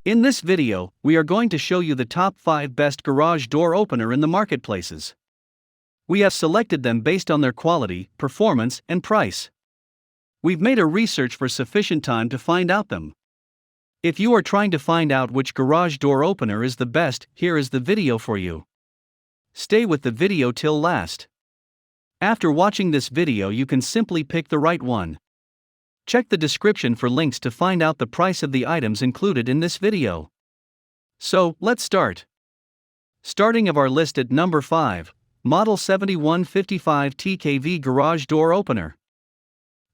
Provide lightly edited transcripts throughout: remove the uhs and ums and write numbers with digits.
In this video, we are going to show you the top 5 best garage door opener in the marketplaces. We have selected them based on their quality, performance, and price. We've made a research for sufficient time to find out them. If you are trying to find out which garage door opener is the best, here is the video for you. Stay with the video till last. After watching this video, you can simply pick the right one. Check the description for links to find out the price of the items included in this video. So, let's start. Starting of our list at number 5, Model 7155 TKV Garage Door Opener.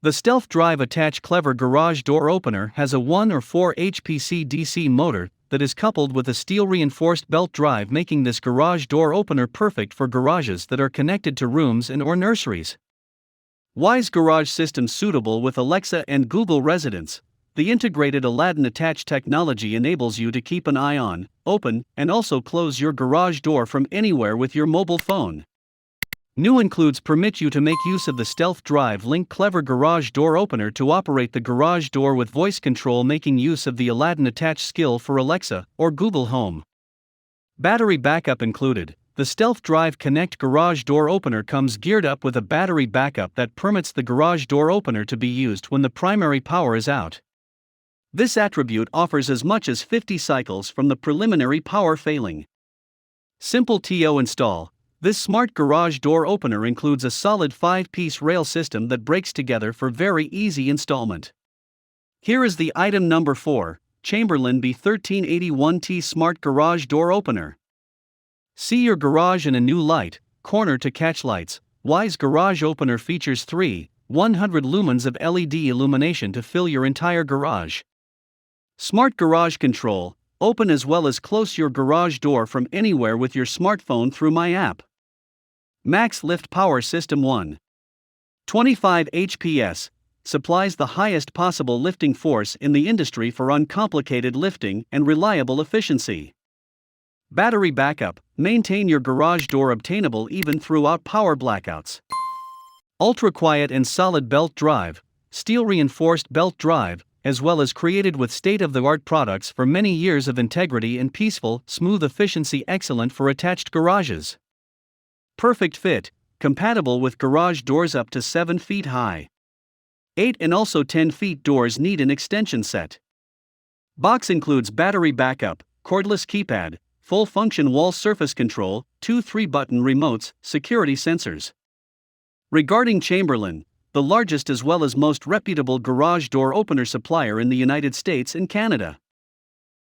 The Stealth Drive Attach Clever Garage Door Opener has a 1 or 4 HPC DC motor that is coupled with a steel-reinforced belt drive, making this garage door opener perfect for garages that are connected to rooms and/or nurseries. Wise garage system suitable with Alexa and Google Residence. The integrated Aladdin attach technology enables you to keep an eye on, open, and also close your garage door from anywhere with your mobile phone. New includes permit you to make use of the Stealth Drive Link Clever Garage Door Opener to operate the garage door with voice control, making use of the Aladdin attach skill for Alexa or Google Home. Battery backup included. The Stealth Drive Connect Garage Door Opener comes geared up with a battery backup that permits the garage door opener to be used when the primary power is out. This attribute offers as much as 50 cycles from the preliminary power failing. Simple TO install. This smart garage door opener includes a solid 5-piece rail system that breaks together for very easy installment. Here is the item number 4, Chamberlain B1381T Smart Garage Door Opener. See your garage in a new light. Corner to catch lights. Wise garage opener features 100 lumens of LED illumination to fill your entire garage. Smart garage control. Open as well as close your garage door from anywhere with your smartphone through my app. Max Lift Power System 125 HPS. Supplies the highest possible lifting force in the industry for uncomplicated lifting and reliable efficiency. Battery backup. Maintain your garage door obtainable even throughout power blackouts. Ultra quiet and solid belt drive. Steel reinforced belt drive, as well as created with state-of-the-art products for many years of integrity and peaceful, smooth efficiency, excellent for attached garages. Perfect fit. Compatible with garage doors up to 7 feet high. 8 and also 10 feet doors need an extension set. Box includes battery backup, cordless keypad, full function wall surface control, 2 3-button remotes, security sensors. Regarding Chamberlain, the largest as well as most reputable garage door opener supplier in the United States and Canada.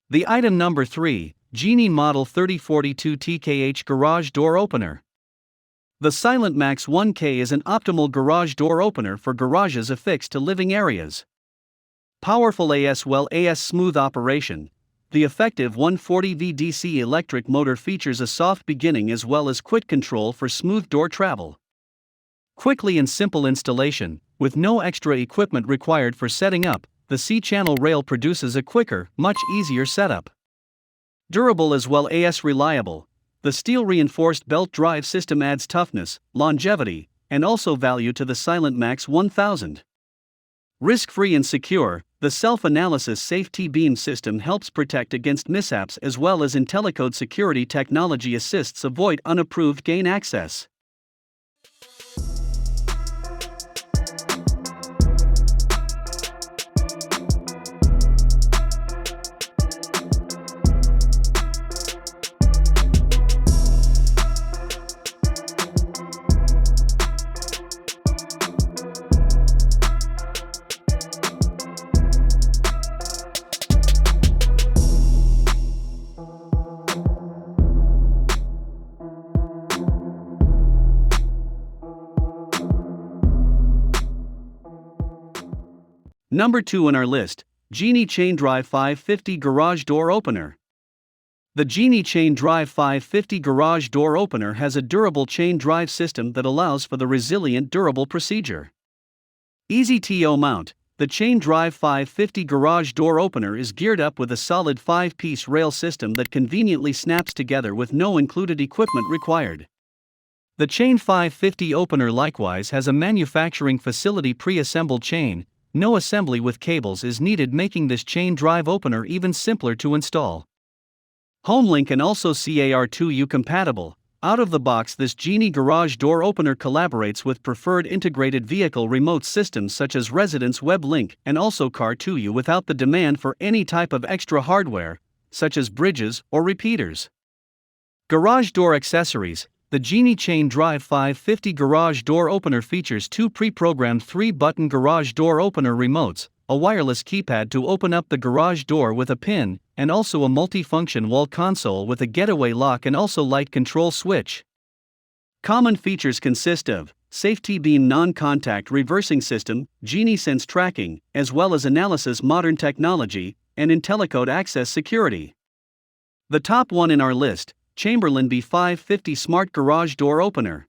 The item number 3, Genie Model 3042 TKH Garage Door Opener. The Silent Max 1K is an optimal garage door opener for garages affixed to living areas. Powerful AS smooth operation. The effective 140V DC electric motor features a soft beginning as well as quick control for smooth door travel. Quickly and simple installation, with no extra equipment required for setting up, the C-channel rail produces a quicker, much easier setup. Durable as well as reliable. The steel-reinforced belt drive system adds toughness, longevity, and also value to the Silent Max 1000. Risk-free and secure. The self-analysis safe T-beam system helps protect against mishaps as well as IntelliCode security technology assists avoid unapproved gain access. Number 2 on our list, Genie ChainDrive 550 Garage Door Opener. The Genie ChainDrive 550 Garage Door Opener has a durable chain drive system that allows for the resilient, durable procedure. Easy TO mount. The ChainDrive 550 Garage Door Opener is geared up with a solid 5-piece rail system that conveniently snaps together with no included equipment required. The Chain 550 opener likewise has a manufacturing facility pre-assembled chain, no assembly with cables is needed, making this ChainDrive opener even simpler to install. HomeLink and also CAR2U compatible. Out of the box, this Genie garage door opener collaborates with preferred integrated vehicle remote systems such as Residence Web Link and also CAR2U without the demand for any type of extra hardware, such as bridges or repeaters. Garage door accessories. The Genie ChainDrive 550 garage door opener features two pre-programmed 3-button garage door opener remotes, a wireless keypad to open up the garage door with a pin, and also a multi-function wall console with a getaway lock and also light control switch. Common features consist of safety beam non-contact reversing system, Genie Sense tracking, as well as analysis modern technology, and IntelliCode access security. The top one in our list, Chamberlain B550 Smart Garage Door Opener.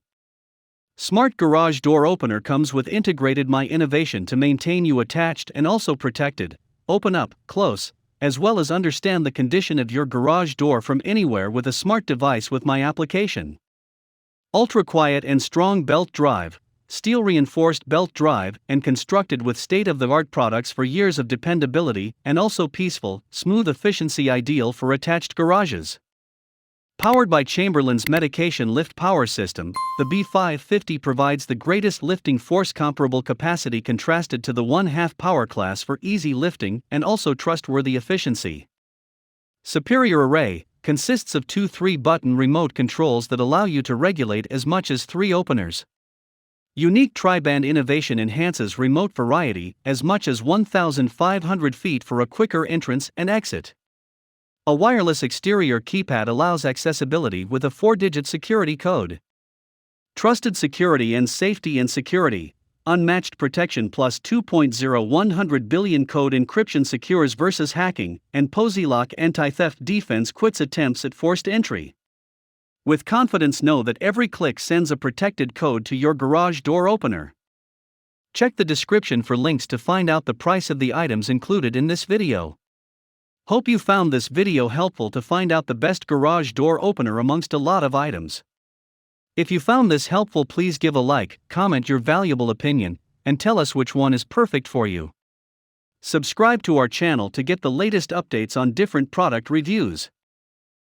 Smart Garage Door Opener comes with integrated My Innovation to maintain you attached and also protected, open up, close, as well as understand the condition of your garage door from anywhere with a smart device with My Application. Ultra quiet and strong belt drive, steel reinforced belt drive and constructed with state-of-the-art products for years of dependability and also peaceful, smooth efficiency ideal for attached garages. Powered by Chamberlain's medication lift power system, the B550 provides the greatest lifting force comparable capacity contrasted to the 1/2 power class for easy lifting and also trustworthy efficiency. Superior array consists of two 3-button remote controls that allow you to regulate as much as 3 openers. Unique tri-band innovation enhances remote variety as much as 1,500 feet for a quicker entrance and exit. A wireless exterior keypad allows accessibility with a 4-digit security code. Trusted security and safety and security. Unmatched protection plus 2.0 100 billion code encryption secures versus hacking, and POSILOCK anti-theft defense quits attempts at forced entry. With confidence know that every click sends a protected code to your garage door opener. Check the description for links to find out the price of the items included in this video. Hope you found this video helpful to find out the best garage door opener amongst a lot of items. If you found this helpful, please give a like, comment your valuable opinion, and tell us which one is perfect for you. Subscribe to our channel to get the latest updates on different product reviews.